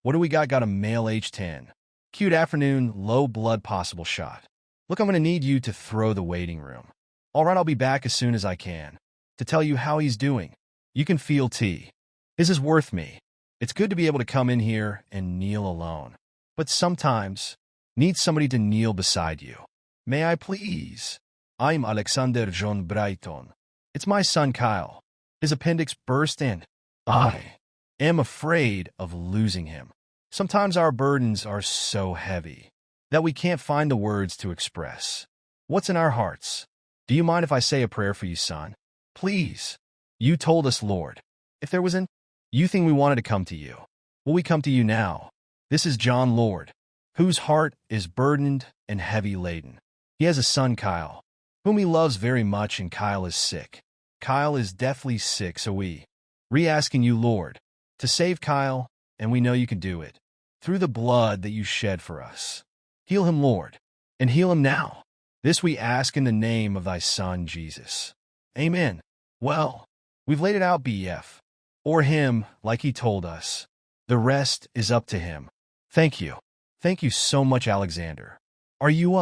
What do we got? Got a male age 10. Cute afternoon, low blood possible shot. Look, I'm going to need you to throw the waiting room. All right, I'll be back as soon as I can to tell you how he's doing. You can feel T. This is worth me. It's good to be able to come in here and kneel alone. But sometimes, need somebody to kneel beside you. May I please? I'm Alexander John Brighton. It's my son Kyle. His appendix burst in. I am afraid of losing him. Sometimes our burdens are so heavy that we can't find the words to express what's in our hearts. Do you mind if I say a prayer for you, son? Please. You told us, Lord, if there was anything we wanted to come to you, will we come to you now? This is John, Lord, whose heart is burdened and heavy laden. He has a son, Kyle, whom he loves very much, and Kyle is sick. Kyle is deathly sick, so we re-asking you, Lord, to save Kyle, and we know you can do it through the blood that you shed for us. Heal him, Lord, and heal him now. This we ask in the name of thy Son, Jesus. Amen. Well, we've laid it out, BF, or him, like he told us. The rest is up to him. Thank you. Thank you so much, Alexander. Are you,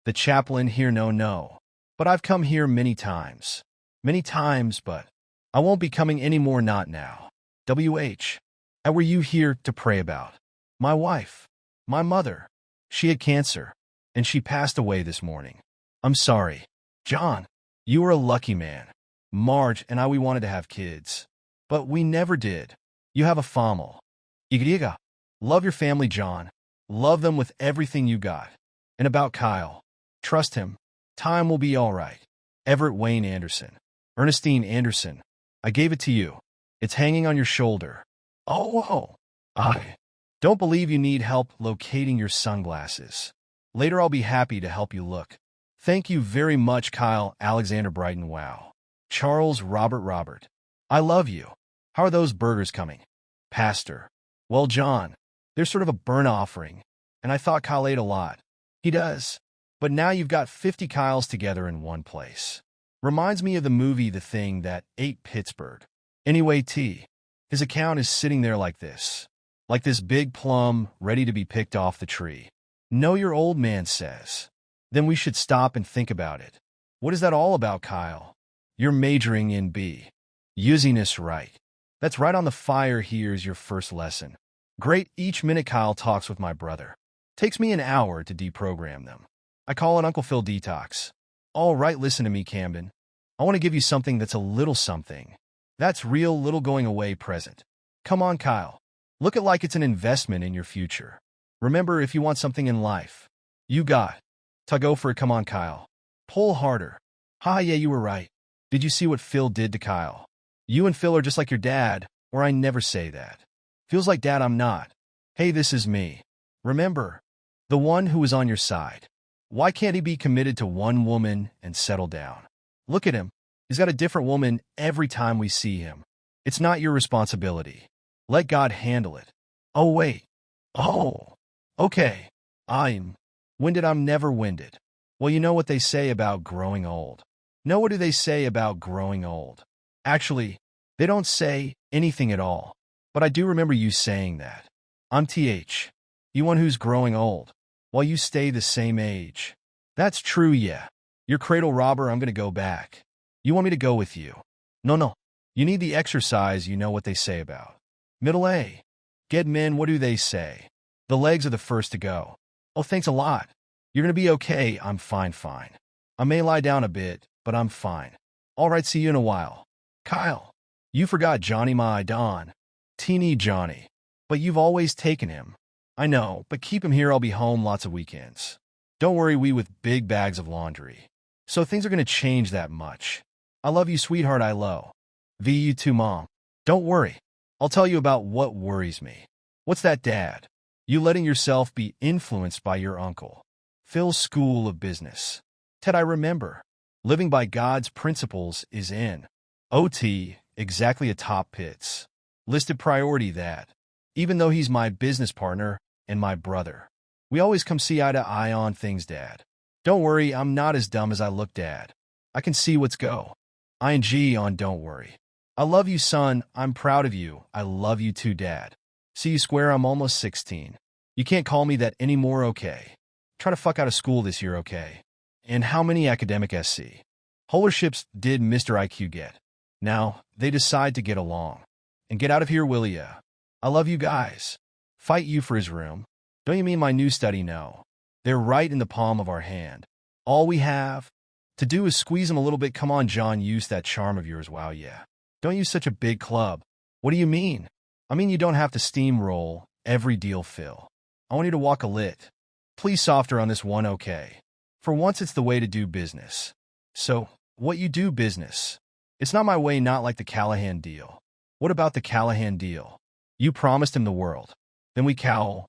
the chaplain here? No. But I've come here many times, but I won't be coming anymore, not now. WH. And were you here to pray about? My wife. My mother. She had cancer, and she passed away this morning. I'm sorry. John, you were a lucky man. Marge and I, we wanted to have kids, but we never did. You have a family. Igriga. Love your family, John. Love them with everything you got. And about Kyle, trust him. Time will be all right. Everett Wayne Anderson. Ernestine Anderson. I gave it to you. It's hanging on your shoulder. Oh. I don't believe you need help locating your sunglasses. Later I'll be happy to help you look. Thank you very much, Kyle Alexander Brighton. Wow. Charles Robert. I love you. How are those burgers coming? Pastor. Well, John, they're sort of a burnt offering, and I thought Kyle ate a lot. He does. But now you've got 50 Kyles together in one place. Reminds me of the movie The Thing that ate Pittsburgh. Anyway, his account is sitting there like this big plum ready to be picked off the tree. No, your old man says. Then we should stop and think about it. What is that all about, Kyle? You're majoring in B. Usiness, right? That's right on the fire. Here's your first lesson. Great. Each minute Kyle talks with my brother. Takes me an hour to deprogram them. I call it Uncle Phil Detox. All right, listen to me, Camden. I want to give you something that's a little something. That's real, little going away present. Come on, Kyle. Look at like it's an investment in your future. Remember, if you want something in life, you got to go for it. Come on, Kyle. Pull harder. Yeah, you were right. Did you see what Phil did to Kyle? You and Phil are just like your dad, or I never say that. Feels like dad, I'm not. Hey, this is me. Remember, the one who is on your side. Why can't he be committed to one woman and settle down? Look at him. He's got a different woman every time we see him. It's not your responsibility. Let God handle it. Oh, wait. Oh, okay. I'm winded. I'm never winded. Well, you know what they say about growing old. No, what do they say about growing old? Actually, they don't say anything at all. But I do remember you saying that. I'm you one who's growing old, while you stay the same age. That's true, yeah. You're cradle robber. I'm going to go back. You want me to go with you? No. You need the exercise. You know what they say about middle A. Get men, what do they say? The legs are the first to go. Oh, thanks a lot. You're going to be okay. I'm fine. I may lie down a bit, but I'm fine. All right, see you in a while. Kyle, you forgot Johnny, my Don. Teeny Johnny. But you've always taken him. I know, but keep him here. I'll be home lots of weekends. Don't worry, we with big bags of laundry. So things are going to change that much. I love you, sweetheart. I love you too, Mom. Don't worry. I'll tell you about what worries me. What's that, Dad? You letting yourself be influenced by your uncle Phil's school of business. Ted, I remember. Living by God's principles is in OT, exactly a top pits. Listed priority that. Even though he's my business partner and my brother. We always come see eye to eye on things, Dad. Don't worry, I'm not as dumb as I look, Dad. I can see what's go. ING on don't worry. I love you, son. I'm proud of you. I love you too, Dad. See you square, I'm almost 16. You can't call me that anymore, okay? Try to fuck out of school this year, okay? And how many academic SC scholarships did Mr. IQ get? Now, they decide to get along. And get out of here, will ya? I love you guys. Fight you for his room. Don't you mean my new study? No. They're right in the palm of our hand. All we have to do is squeeze them a little bit. Come on, John, use that charm of yours. Wow, yeah. Don't use such a big club. What do you mean? I mean you don't have to steamroll every deal, Phil. I want you to walk a lit. Please softer on this one, okay? For once, it's the way to do business. So, what you do business? It's not my way, not like the Callahan deal. What about the Callahan deal? You promised him the world. Then we cowl.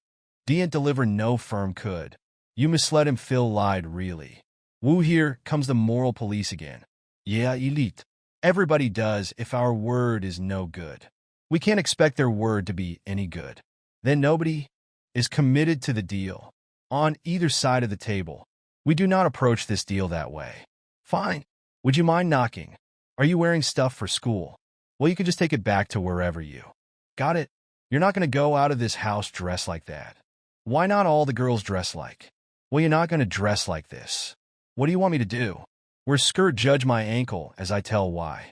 Didn't deliver, no firm could. You misled him, Phil lied, really. Woo, here comes the moral police again. Yeah, elite. Everybody does if our word is no good. We can't expect their word to be any good. Then nobody is committed to the deal. On either side of the table, we do not approach this deal that way. Fine. Would you mind knocking? Are you wearing stuff for school? Well, you can just take it back to wherever you got it. You're not going to go out of this house dressed like that. Why not all the girls dress like? Well, you're not going to dress like this. What do you want me to do? Wear skirt, judge my ankle as I tell why.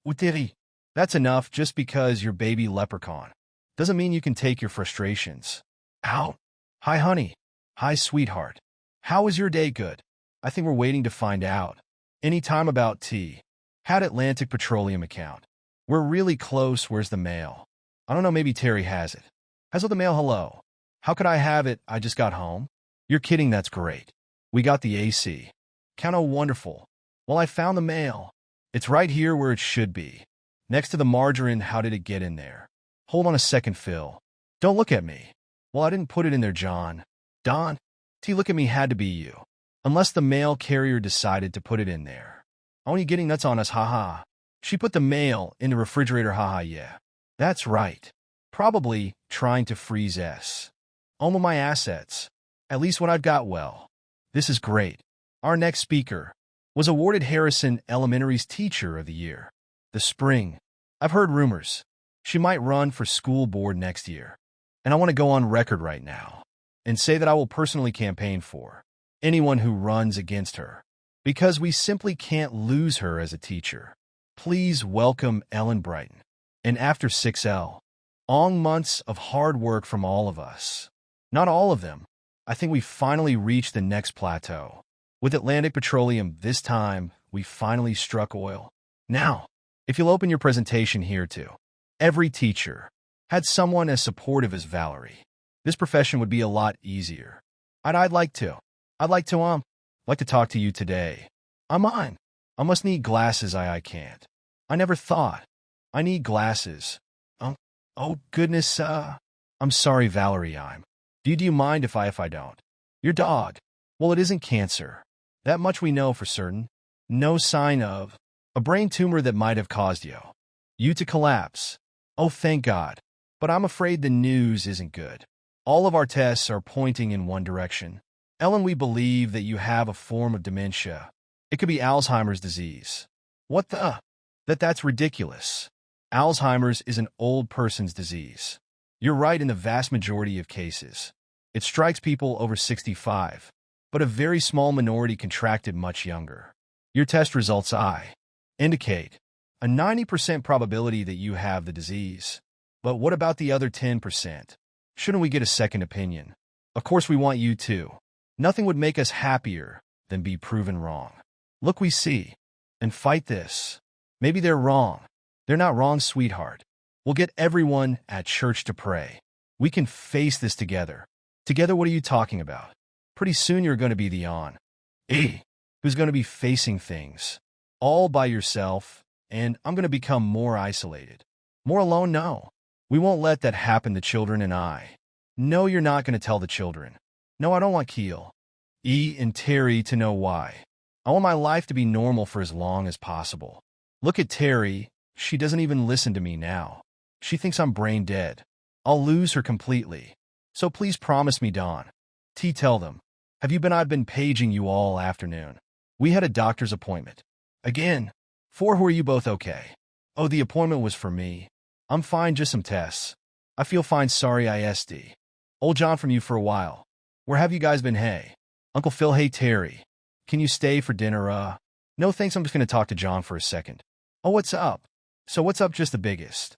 Uteri. That's enough. Just because you're baby leprechaun doesn't mean you can take your frustrations out. Hi, honey. Hi, sweetheart. How was your day? Good. I think we're waiting to find out. Any time about tea. Had Atlantic Petroleum account. We're really close. Where's the mail? I don't know, maybe Terry has it. Has all the mail? Hello. How could I have it? I just got home. You're kidding, that's great. We got the AC. Count, oh wonderful. Well, I found the mail. It's right here where it should be. Next to the margarine. How did it get in there? Hold on a second, Phil. Don't look at me. Well, I didn't put it in there, John. Don? T, look at me, had to be you. Unless the mail carrier decided to put it in there. Aren't you getting nuts on us, haha? She put the mail in the refrigerator, haha, yeah. That's right. Probably trying to freeze S. All of my assets. At least what I've got. Well, this is great. Our next speaker was awarded Harrison Elementary's Teacher of the Year. The spring. I've heard rumors. She might run for school board next year. And I want to go on record right now and say that I will personally campaign for anyone who runs against her, because we simply can't lose her as a teacher. Please welcome Ellen Brighton. And after 6 long months of hard work from all of us, not all of them, I think we finally reached the next plateau. With Atlantic Petroleum, this time, we finally struck oil. Now, if you'll open your presentation here too. Every teacher had someone as supportive as Valerie. This profession would be a lot easier. I'd like to talk to you today. I must need glasses. I can't. I never thought. I need glasses. Oh goodness, I'm sorry, Valerie, Do you mind if I don't? Your dog. Well, it isn't cancer. That much we know for certain. No sign of a brain tumor that might have caused you to collapse. Oh, thank God. But I'm afraid the news isn't good. All of our tests are pointing in one direction. Ellen, we believe that you have a form of dementia. It could be Alzheimer's disease. What the? That's ridiculous. Alzheimer's is an old person's disease. You're right in the vast majority of cases. It strikes people over 65, but a very small minority contracted much younger. Your test results indicate a 90% probability that you have the disease. But what about the other 10%? Shouldn't we get a second opinion? Of course we want you to. Nothing would make us happier than be proven wrong. Look, we see. And fight this. Maybe they're wrong. They're not wrong, sweetheart. We'll get everyone at church to pray. We can face this together. Together, what are you talking about? Pretty soon you're going to be the who's going to be facing things all by yourself, and I'm going to become more isolated. More alone? No. We won't let that happen, the children and I. No, you're not going to tell the children. No, I don't want Keel, and Terry to know why. I want my life to be normal for as long as possible. Look at Terry. She doesn't even listen to me now. She thinks I'm brain dead. I'll lose her completely. So please promise me, Dawn. Tell them. I've been paging you all afternoon. We had a doctor's appointment. Again. For who are you both okay? Oh, the appointment was for me. I'm fine, just some tests. I feel fine, sorry ISD. Old John from you for a while. Where have you guys been, hey? Uncle Phil, hey Terry. Can you stay for dinner, No thanks, I'm just gonna talk to John for a second. Oh, what's up? So what's up, just the biggest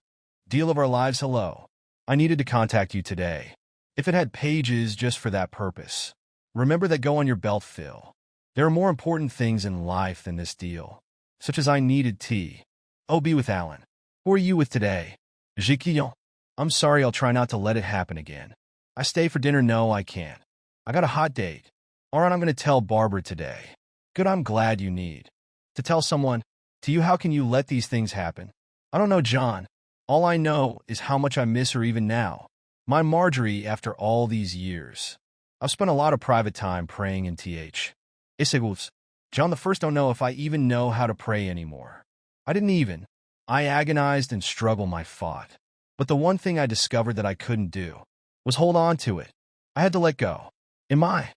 deal of our lives, hello. I needed to contact you today. If it had pages just for that purpose. Remember that, go on your belt, Phil. There are more important things in life than this deal. Such as I needed tea. Oh, be with Alan. Who are you with today? Jiquillon. I'm sorry, I'll try not to let it happen again. I stay for dinner, no I can't. I got a hot date. Alright, I'm gonna tell Barbara today. Good, I'm glad you need to tell someone. To you, how can you let these things happen? I don't know, John. All I know is how much I miss her even now. My Marjorie, after all these years. I've spent a lot of private time praying in th. Isiguls. John the First, don't know if I even know how to pray anymore. I didn't even. I agonized and struggled, my fought. But the one thing I discovered that I couldn't do was hold on to it. I had to let go. In my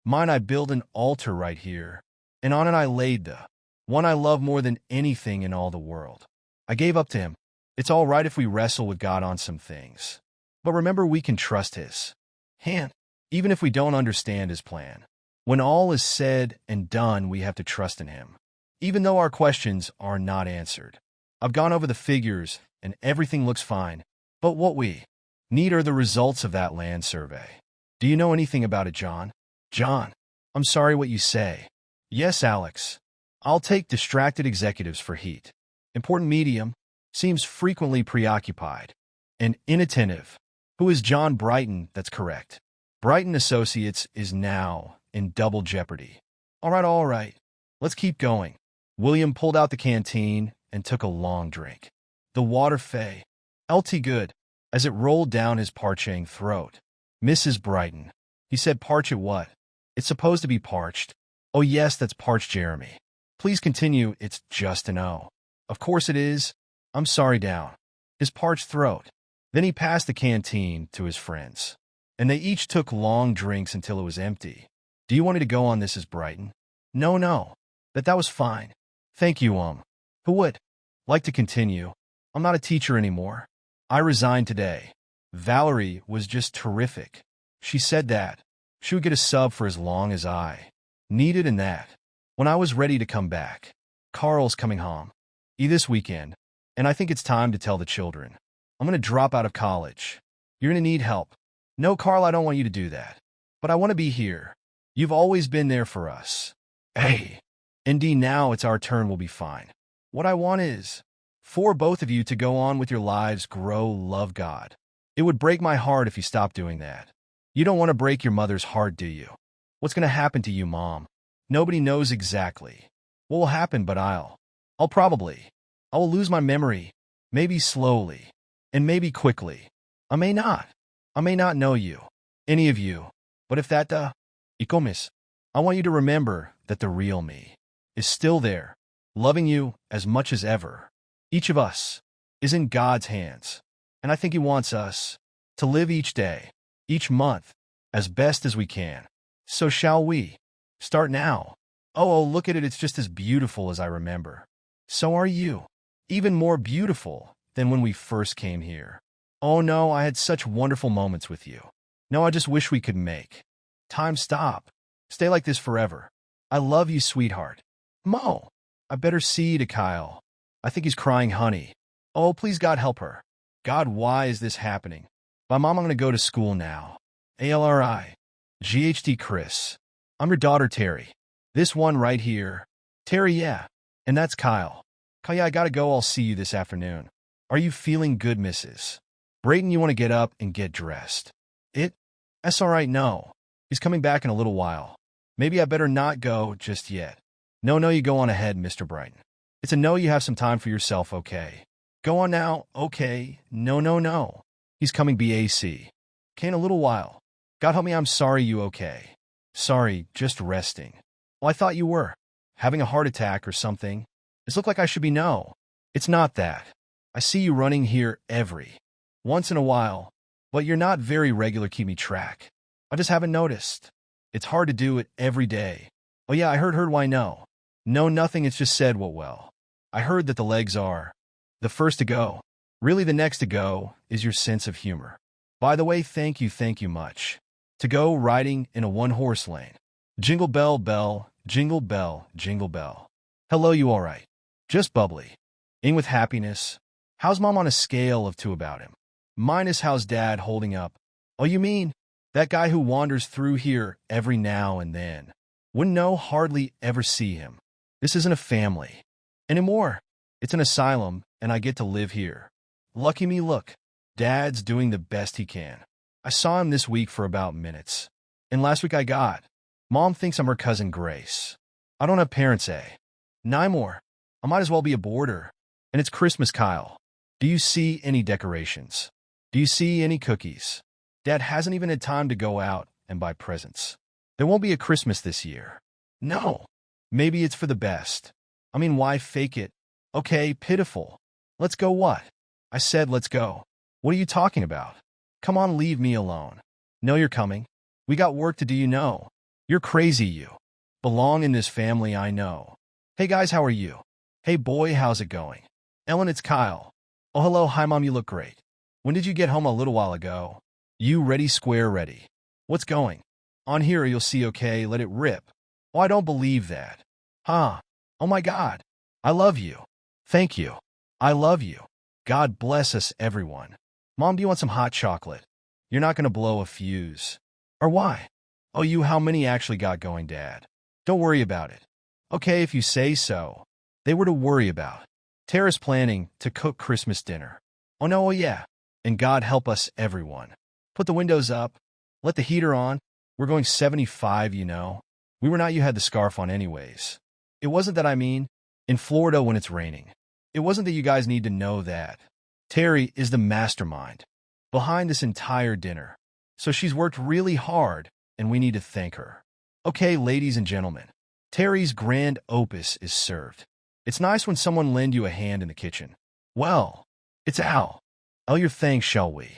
mind, I built an altar right here, and on it I laid the one I love more than anything in all the world. I gave up to him. It's all right if we wrestle with God on some things. But remember, we can trust his hand, even if we don't understand his plan. When all is said and done, we have to trust in him, even though our questions are not answered. I've gone over the figures, and everything looks fine. But what we need are the results of that land survey. Do you know anything about it, John? John, I'm sorry, what you say. Yes, Alex. I'll take distracted executives for heat. Important medium, seems frequently preoccupied. And inattentive. Who is John Brighton? That's correct. Brighton Associates is now in double jeopardy. All right. Let's keep going. William pulled out the canteen and took a long drink. The water LT good, as it rolled down his parching throat. Mrs. Brighton. He said, parch it what? It's supposed to be parched. Oh yes, that's parched, Jeremy. Please continue, it's just an O. Of course it is. I'm sorry, down his parched throat. Then he passed the canteen to his friends, and they each took long drinks until it was empty. Do you want me to go on, Mrs. Brighton? No. That was fine. Thank you, Who would like to continue? I'm not a teacher anymore. I resigned today. Valerie was just terrific. She said that she would get a sub for as long as I needed, and that when I was ready to come back. Carl's coming home this weekend, and I think it's time to tell the children. I'm going to drop out of college. You're going to need help. No, Carl, I don't want you to do that. But I want to be here. You've always been there for us. Hey. Indeed, now it's our turn, we'll be fine. What I want is for both of you to go on with your lives, grow, love God. It would break my heart if you stopped doing that. You don't want to break your mother's heart, do you? What's going to happen to you, Mom? Nobody knows exactly what will happen, but I will lose my memory, maybe slowly, and maybe quickly. I may not know you, any of you, but if that, Ikomis, I want you to remember that the real me is still there, loving you as much as ever. Each of us is in God's hands, and I think he wants us to live each day, each month, as best as we can. So shall we start now? Oh, look at it, it's just as beautiful as I remember. So are you, even more beautiful than when we first came here. Oh no, I had such wonderful moments with you. No, I just wish we could make time stop. Stay like this forever. I love you, sweetheart. Mo, I better see to Kyle. I think he's crying, honey. Oh, please, God, help her. God, why is this happening? Bye, Mom, I'm going to go to school now. ALRI. GHT Chris. I'm your daughter, Terry. This one right here. Terry, yeah. And that's Kyle. Kyle, yeah, I gotta go. I'll see you this afternoon. Are you feeling good, Mrs. Brayton? You want to get up and get dressed? That's all right, no. He's coming back in a little while. Maybe I better not go just yet. No, you go on ahead, Mr. Brighton. It's a no, you have some time for yourself, okay? Go on now, okay? No. He's coming BAC. Okay, in a little while. God help me, I'm sorry, you okay? Sorry, just resting. Well, I thought you were having a heart attack or something. This looked like I should be. No, it's not that. I see you running here every once in a while, but you're not very regular, keep me track. I just haven't noticed. It's hard to do it every day. Oh yeah, I heard why no. No, nothing, it's just said well. I heard that the legs are the first to go. Really, the next to go is your sense of humor. By the way, thank you much. To go riding in a one-horse lane. Jingle bell bell, jingle bell, jingle bell. Hello, you all right? Just bubbly. In with happiness. How's mom on a scale of 2 about him? Minus how's dad holding up? Oh, you mean that guy who wanders through here every now and then? Wouldn't know, hardly ever see him. This isn't a family anymore. It's an asylum, and I get to live here. Lucky me, look. Dad's doing the best he can. I saw him this week for about minutes. And last week I got. Mom thinks I'm her cousin Grace. I don't have parents, eh? Nymore. I might as well be a boarder. And it's Christmas, Kyle. Do you see any decorations? Do you see any cookies? Dad hasn't even had time to go out and buy presents. There won't be a Christmas this year. No. Maybe it's for the best. I mean, why fake it? Okay, pitiful. Let's go what? I said let's go. What are you talking about? Come on, leave me alone. No, you're coming. We got work to do, you know. You're crazy, you. Belong in this family, I know. Hey guys, how are you? Hey boy, how's it going? Ellen, it's Kyle. Oh, hello, hi mom, you look great. When did you get home? A little while ago. You ready, square ready. What's going on here? You'll see, okay, let it rip. Oh, I don't believe that. Huh? Oh my God. I love you. Thank you. I love you. God bless us, everyone. Mom, do you want some hot chocolate? You're not going to blow a fuse. Or why? Oh, you, how many actually got going, Dad? Don't worry about it. Okay, if you say so. They were to worry about. Tara's planning to cook Christmas dinner. Oh no, oh yeah. And God help us, everyone. Put the windows up. Let the heater on. We're going 75, you know. We were not, you had the scarf on anyways. It wasn't that, I mean, in Florida when it's raining. It wasn't that, you guys need to know that. Terry is the mastermind behind this entire dinner. So she's worked really hard, and we need to thank her. Okay, ladies and gentlemen, Terry's grand opus is served. It's nice when someone lend you a hand in the kitchen. Well, it's Al. Oh, your thanks, shall we?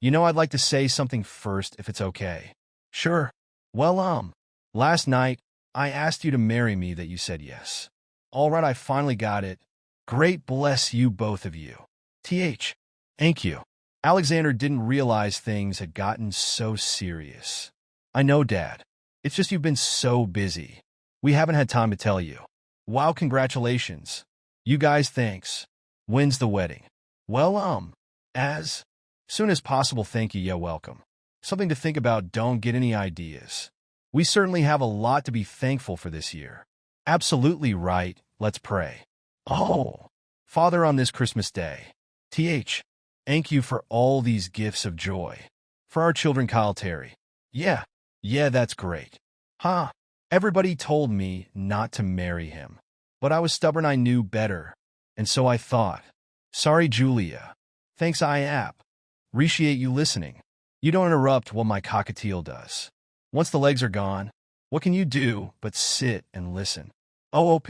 You know, I'd like to say something first, if it's okay. Sure. Well, last night, I asked you to marry me, that you said yes. All right, I finally got it. Great, bless you, both of you. Thank you. Alexander didn't realize things had gotten so serious. I know, Dad. It's just you've been so busy. We haven't had time to tell you. Wow, congratulations. You guys, thanks. When's the wedding? Well, as soon as possible, thank you, yeah, welcome. Something to think about, don't get any ideas. We certainly have a lot to be thankful for this year. Absolutely right, let's pray. Oh, Father, on this Christmas day, thank you for all these gifts of joy. For our children, Kyle, Terry. Yeah, that's great. Huh? Everybody told me not to marry him. But I was stubborn, I knew better. And so I thought. Sorry, Julia. Thanks, I appreciate you listening. You don't interrupt what my cockatiel does. Once the legs are gone, what can you do but sit and listen? OOP.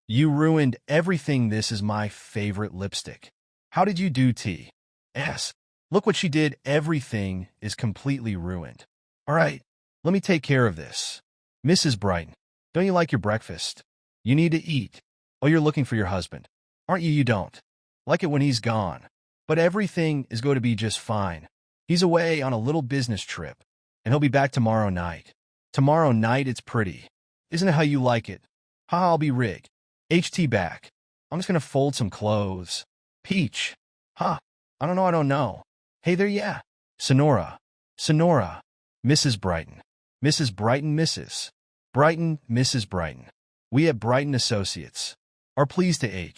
You ruined everything. This is my favorite lipstick. How did you do, T.S.? Look what she did. Everything is completely ruined. All right, let me take care of this. Mrs. Brighton, don't you like your breakfast? You need to eat. Oh, you're looking for your husband, aren't you? You don't like it when he's gone. But everything is going to be just fine. He's away on a little business trip, and he'll be back tomorrow night. Tomorrow night, it's pretty. Isn't it how you like it? Ha, I'll be rigged. HT back. I'm just going to fold some clothes. Peach. I don't know. Hey there, yeah. Sonora. Mrs. Brighton. Mrs. Brighton, Mrs. Brighton, Mrs. Brighton. We at Brighton Associates are pleased to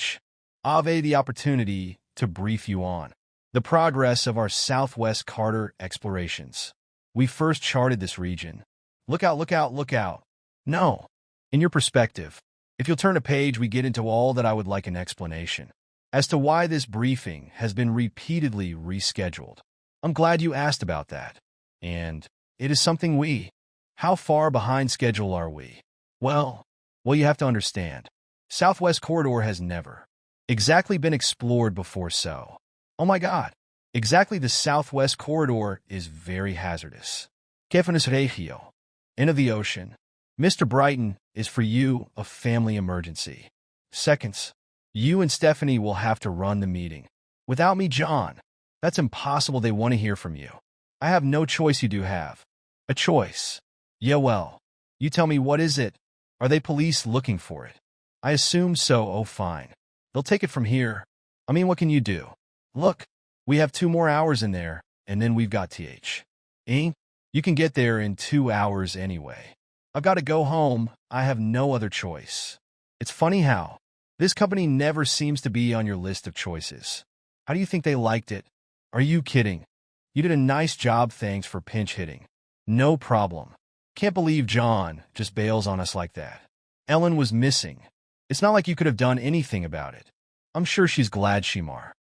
Ave the opportunity to brief you on the progress of our Southwest Carter explorations. We first charted this region. Look out. No. In your perspective, if you'll turn a page, we get into all that I would like an explanation as to why this briefing has been repeatedly rescheduled. I'm glad you asked about that. And it is something how far behind schedule are we? Well, you have to understand. Southwest Corridor has never exactly been explored before, so. Oh my God. Exactly, the Southwest Corridor is very hazardous. Kefanis Regio. End of the ocean. Mr. Brighton is for you a family emergency. Seconds. You and Stephanie will have to run the meeting. Without me, John. That's impossible. They want to hear from you. I have no choice. You do have. A choice. Yeah, well. You tell me, what is it? Are they police looking for it? I assume so. Oh, fine. They'll take it from here. I mean, what can you do? Look, we have 2 more hours in there, and then we've got TH. You can get there in 2 hours anyway. I've got to go home. I have no other choice. It's funny how this company never seems to be on your list of choices. How do you think they liked it? Are you kidding? You did a nice job. Thanks for pinch hitting. No problem. Can't believe John just bails on us like that. Ellen was missing. It's not like you could have done anything about it. I'm sure she's glad Shimar.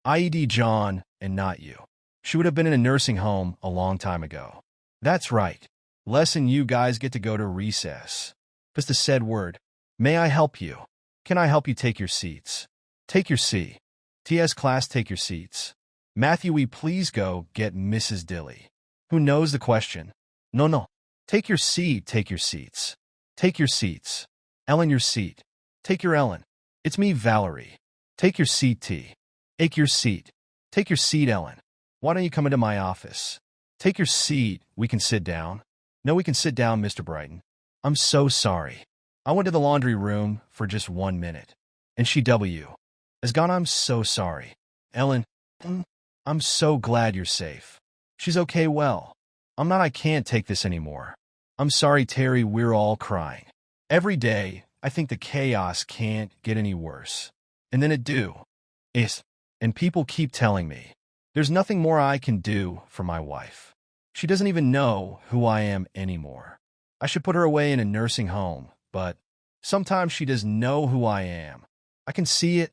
IED John, and not you. She would have been in a nursing home a long time ago. That's right. Lesson, you guys get to go to recess. Just a said word. May I help you? Can I help you? Take your seats. Take your seat. TS class, take your seats. Matthew, we please go get Mrs. Dilly. Who knows the question? No. Take your seat. Take your seats. Take your seats. Ellen, your seat. Take your Ellen. It's me, Valerie. Take your seat, T. Take your seat. Take your seat, Ellen. Why don't you come into my office? Take your seat. We can sit down. No, we can sit down, Mr. Brighton. I'm so sorry. I went to the laundry room for just 1 minute. And she has gone. I'm so sorry. Ellen, I'm so glad you're safe. She's okay. Well, I'm not. I can't take this anymore. I'm sorry, Terry. We're all crying. Every day, I think the chaos can't get any worse. And then it do. And people keep telling me there's nothing more I can do for my wife. She doesn't even know who I am anymore. I should put her away in a nursing home, but sometimes she does know who I am. I can see it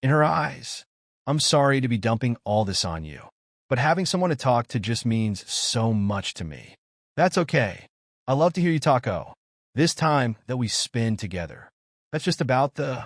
in her eyes. I'm sorry to be dumping all this on you, but having someone to talk to just means so much to me. That's okay. I love to hear you talk. Oh, this time that we spend together. That's just about the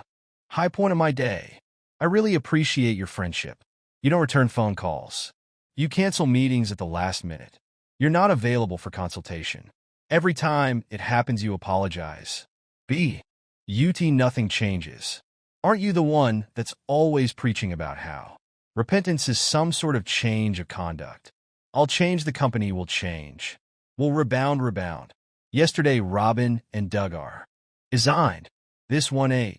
high point of my day. I really appreciate your friendship. You don't return phone calls. You cancel meetings at the last minute. You're not available for consultation. Every time it happens, you apologize. Nothing changes. Aren't you the one that's always preaching about how repentance is some sort of change of conduct? I'll change, the company will change. We'll rebound. Yesterday, Robin and Doug are resigned. This 1-8.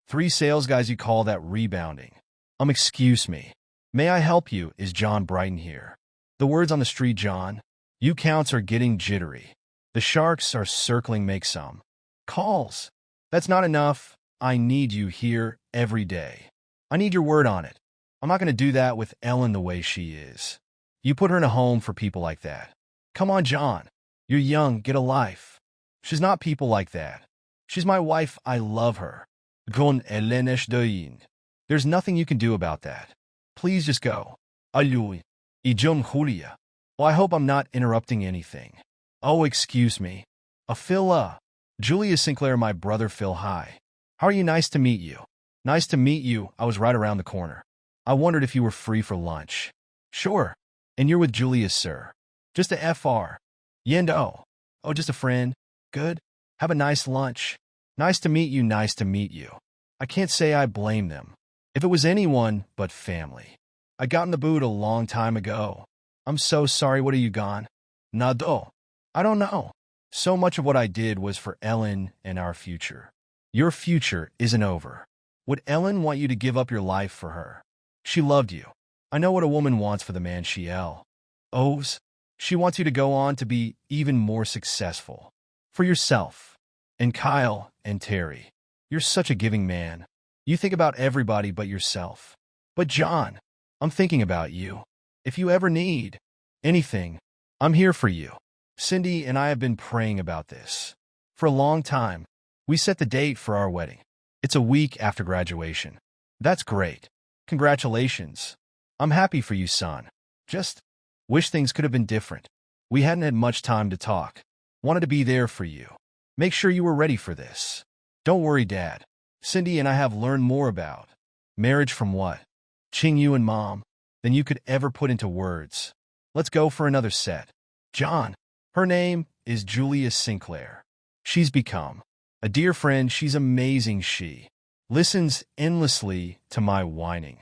3 sales guys, you call that rebounding? Excuse me. May I help you? Is John Brighton here? The words on the street, John. You counts are getting jittery. The sharks are circling. Make some calls. That's not enough. I need you here every day. I need your word on it. I'm not going to do that with Ellen the way she is. You put her in a home for people like that. Come on, John. You're young. Get a life. She's not people like that. She's my wife. I love her. There's nothing you can do about that. Please just go. Julia. Well, I hope I'm not interrupting anything. Oh, excuse me. Phil, Julia Sinclair, my brother Phil. Hi. How are you? Nice to meet you. Nice to meet you. I was right around the corner. I wondered if you were free for lunch. Sure. And you're with Julia, sir? Just a FR. Yendo. Oh, just a friend. Good. Have a nice lunch. Nice to meet you. Nice to meet you. I can't say I blame them. If it was anyone but family. I got in the boot a long time ago. I'm so sorry. What are you gone? Nado. I don't know. So much of what I did was for Ellen and our future. Your future isn't over. Would Ellen want you to give up your life for her? She loved you. I know what a woman wants for the man she owes. She wants you to go on to be even more successful. For yourself. And Kyle and Terry. You're such a giving man. You think about everybody but yourself. But John, I'm thinking about you. If you ever need anything, I'm here for you. Cindy and I have been praying about this for a long time. We set the date for our wedding. It's a week after graduation. That's great. Congratulations. I'm happy for you, son. Just wish things could have been different. We hadn't had much time to talk. Wanted to be there for you. Make sure you were ready for this. Don't worry, Dad. Cindy and I have learned more about marriage from what Ching you and Mom than you could ever put into words. Let's go for another set. John, her name is Julia Sinclair. She's become a dear friend. She's amazing. She listens endlessly to my whining.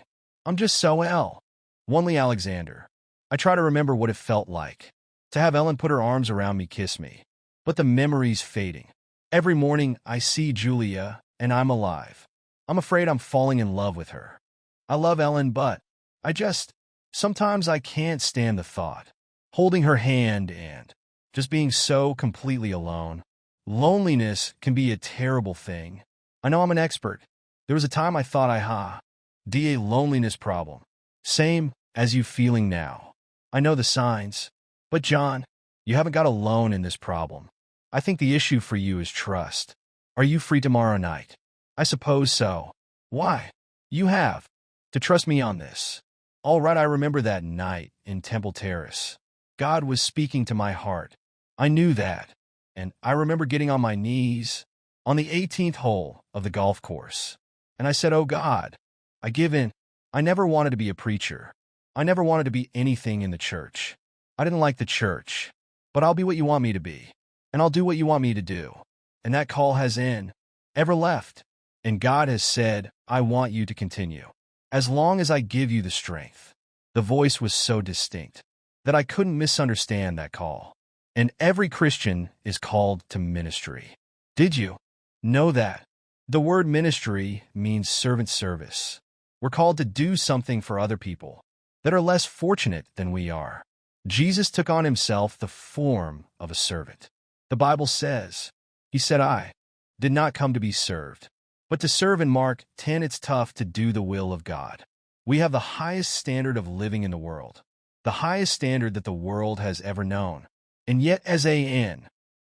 I'm just so lonely, Alexander. I try to remember what it felt like to have Ellen put her arms around me, kiss me. But the memory's fading. Every morning I see Julia, and I'm alive. I'm afraid I'm falling in love with her. I love Ellen, but sometimes I can't stand the thought. Holding her hand and just being so completely alone. Loneliness can be a terrible thing. I know I'm an expert. There was a time I thought I had a loneliness problem. Same as you feeling now. I know the signs. But John, you haven't got alone in this problem. I think the issue for you is trust. Are you free tomorrow night? I suppose so. Why? You have to trust me on this. All right, I remember that night in Temple Terrace. God was speaking to my heart. I knew that. And I remember getting on my knees on the 18th hole of the golf course. And I said, "Oh God, I give in." I never wanted to be a preacher. I never wanted to be anything in the church. I didn't like the church. But I'll be what you want me to be. And I'll do what you want me to do. And that call has ever left. And God has said, "I want you to continue. As long as I give you the strength." The voice was so distinct that I couldn't misunderstand that call. And every Christian is called to ministry. Did you know that? The word ministry means servant service. We're called to do something for other people that are less fortunate than we are. Jesus took on himself the form of a servant. The Bible says, he said, "I did not come to be served, but to serve." In Mark 10, it's tough to do the will of God. We have the highest standard of living in the world, the highest standard that the world has ever known. And yet, as a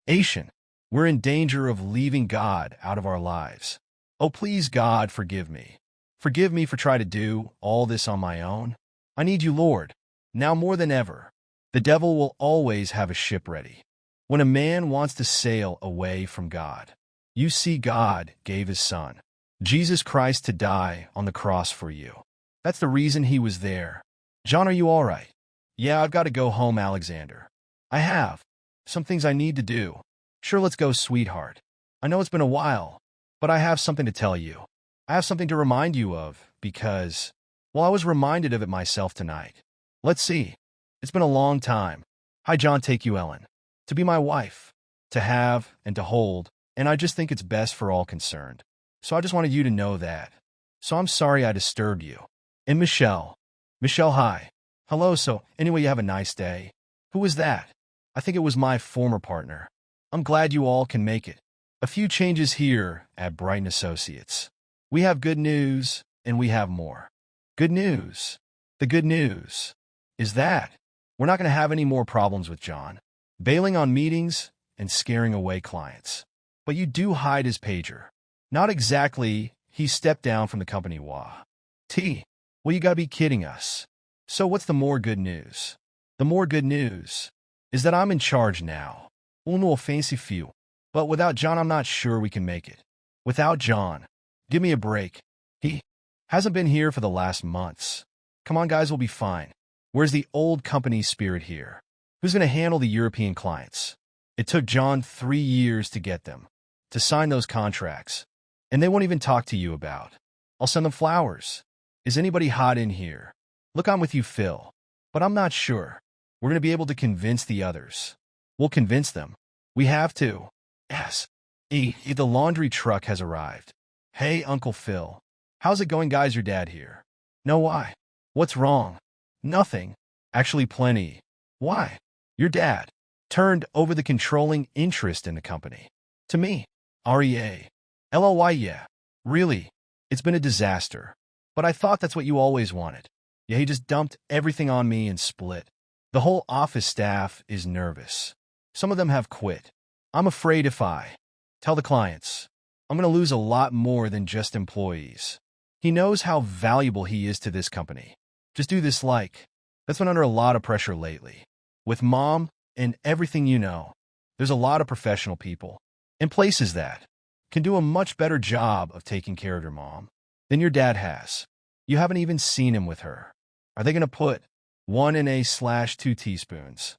nation, we're in danger of leaving God out of our lives. Oh, please, God, forgive me. Forgive me for trying to do all this on my own. I need you, Lord, now more than ever. The devil will always have a ship ready. When a man wants to sail away from God, you see, God gave his son, Jesus Christ, to die on the cross for you. That's the reason he was there. John, are you all right? Yeah, I've got to go home, Alexander. I have some things I need to do. Sure, let's go, sweetheart. I know it's been a while, but I have something to tell you. I have something to remind you of because, well, I was reminded of it myself tonight. Let's see. It's been a long time. Hi, John, take you, Ellen, to be my wife, to have and to hold, and I just think it's best for all concerned. So I just wanted you to know that. So I'm sorry I disturbed you. And Michelle, hi. Hello, so anyway, you have a nice day. Who was that? I think it was my former partner. I'm glad you all can make it. A few changes here at Brighton Associates. We have good news, and we have more. Good news. The good news is that we're not going to have any more problems with John bailing on meetings and scaring away clients. But you do hide his pager. Not exactly. He stepped down from the company. Well, you gotta be kidding us. So what's the more good news? The more good news is that I'm in charge now. Well, no fancy few. But without John, I'm not sure we can make it. Without John, give me a break. He hasn't been here for the last months. Come on, guys, we'll be fine. Where's the old company spirit here? Who's going to handle the European clients? It took John 3 years to get them to sign those contracts, and they won't even talk to you about. I'll send them flowers. Is anybody hot in here? Look, I'm with you, Phil, but I'm not sure we're going to be able to convince the others. We'll convince them. We have to. Yes. The laundry truck has arrived. Hey, Uncle Phil. How's it going, guys? Your dad here. No, why? What's wrong? Nothing. Actually, plenty. Why? Your dad turned over the controlling interest in the company to me. REA. Yeah. Really? It's been a disaster. But I thought that's what you always wanted. Yeah, he just dumped everything on me and split. The whole office staff is nervous. Some of them have quit. I'm afraid if I tell the clients, I'm going to lose a lot more than just employees. He knows how valuable he is to this company. Just do this like. That's been under a lot of pressure lately. With Mom and everything you know, there's a lot of professional people in places that can do a much better job of taking care of your mom than your dad has. You haven't even seen him with her. Are they going to put 1 and/2 teaspoons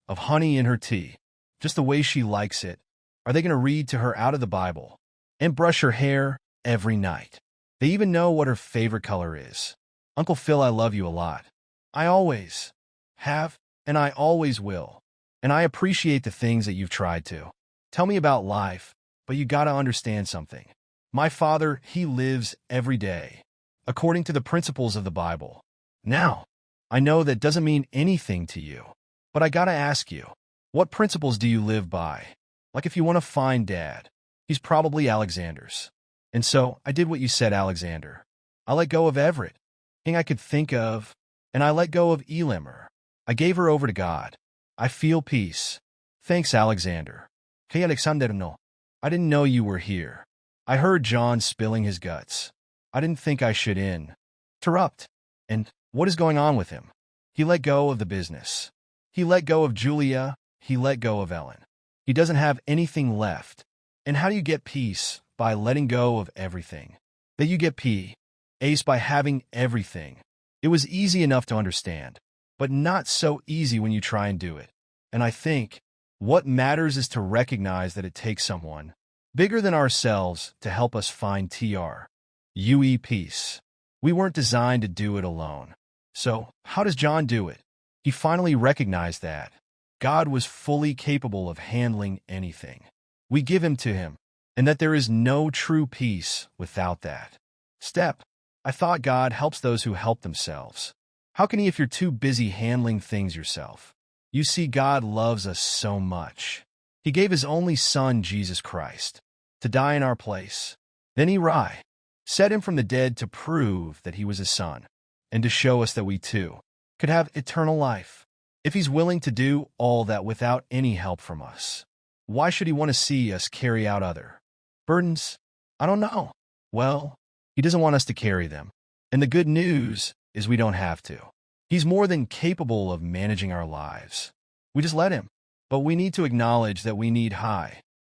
of honey in her tea, just the way she likes it? Are they going to read to her out of the Bible and brush her hair every night? They even know what her favorite color is. Uncle Phil, I love you a lot. I always have, and I always will. And I appreciate the things that you've tried to tell me about life, but you gotta understand something. My father, he lives every day, according to the principles of the Bible. Now, I know that doesn't mean anything to you, but I gotta ask you, what principles do you live by? Like if you want to find Dad, he's probably Alexander's. And so, I did what you said, Alexander. I let go of Everett, thing I could think of, and I let go of Elimer. I gave her over to God. I feel peace. Thanks, Alexander. Hey, Alexander, no. I didn't know you were here. I heard John spilling his guts. I didn't think I should interrupt. And what is going on with him? He let go of the business. He let go of Julia. He let go of Ellen. He doesn't have anything left. And how do you get peace? By letting go of everything. That you get peace by having everything. It was easy enough to understand, but not so easy when you try and do it. And I think what matters is to recognize that it takes someone bigger than ourselves to help us find TRUE peace. We weren't designed to do it alone. So, how does John do it? He finally recognized that God was fully capable of handling anything. We give him to him, and that there is no true peace without that step. I thought God helps those who help themselves. How can he if you're too busy handling things yourself? You see, God loves us so much. He gave his only Son, Jesus Christ, to die in our place. Then he set him from the dead to prove that he was his Son, and to show us that we too could have eternal life. If he's willing to do all that without any help from us, why should he want to see us carry out other burdens? I don't know. Well, he doesn't want us to carry them. And the good news is we don't have to. He's more than capable of managing our lives. We just let him. But we need to acknowledge that we need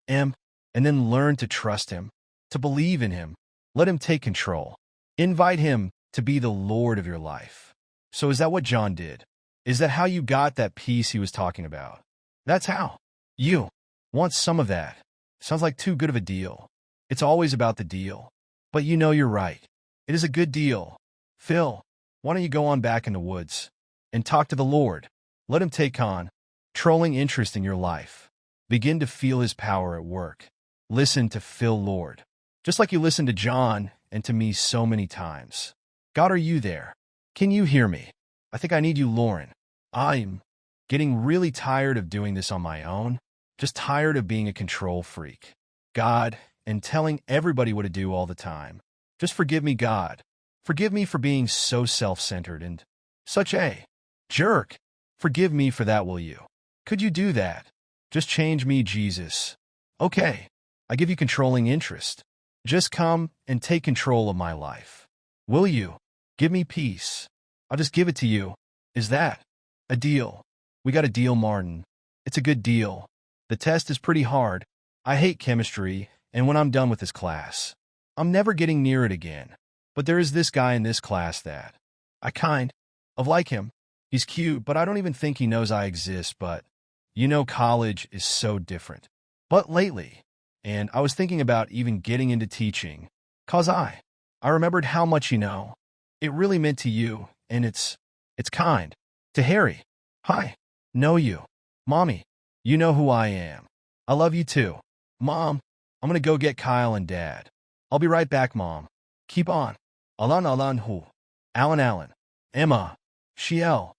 him, and then learn to trust him, to believe in him. Let him take control. Invite him to be the Lord of your life. So is that what John did? Is that how you got that peace he was talking about? That's how. You want some of that. Sounds like too good of a deal. It's always about the deal. But you know you're right. It is a good deal. Phil, why don't you go on back in the woods and talk to the Lord? Let him take controlling interest in your life. Begin to feel his power at work. Listen to Phil, Lord, just like you listened to John and to me so many times. God, are you there? Can you hear me? I think I need you, Lauren. I'm getting really tired of doing this on my own. Just tired of being a control freak. God, and telling everybody what to do all the time. Just forgive me, God. Forgive me for being so self-centered and such a jerk. Forgive me for that, will you? Could you do that? Just change me, Jesus. Okay, I give you controlling interest. Just come and take control of my life. Will you? Give me peace. I'll just give it to you. Is that a deal? We got a deal, Martin. It's a good deal. The test is pretty hard. I hate chemistry, and when I'm done with this class, I'm never getting near it again. But there is this guy in this class that I kind of like him. He's cute, but I don't even think he knows I exist, but you know, college is so different. But lately, and I was thinking about even getting into teaching, 'cause I remembered how much it really meant to you, and it's kind. To Harry, hi, know you. Mommy, you know who I am. I love you too. Mom, I'm gonna go get Kyle and Dad. I'll be right back, Mom. Keep on. Alan who? Alan. Emma. Shiel.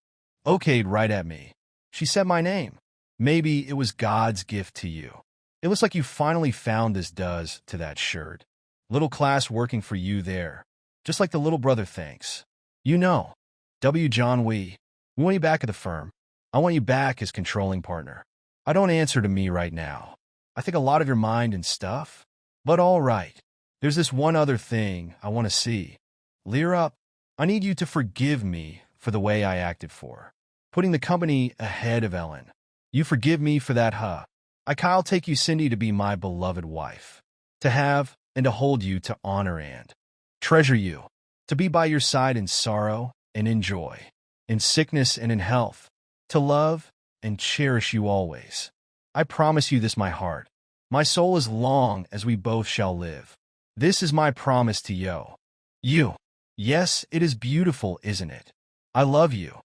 Okayed right at me. She said my name. Maybe it was God's gift to you. It looks like you finally found this does to that shirt. Little class working for you there. Just like the little brother thinks. You know. John, we want you back at the firm. I want you back as controlling partner. I don't answer to me right now. I think a lot of your mind and stuff. But all right. There's this one other thing I want to see. Lear up. I need you to forgive me for the way I acted for putting the company ahead of Ellen. You forgive me for that, huh? I'll take you, Cindy, to be my beloved wife. To have and to hold you, to honor and treasure you. To be by your side in sorrow and in joy, in sickness and in health. To love and cherish you always. I promise you this, my heart. My soul as long as we both shall live. This is my promise to yo. You. Yes, it is beautiful, isn't it? I love you.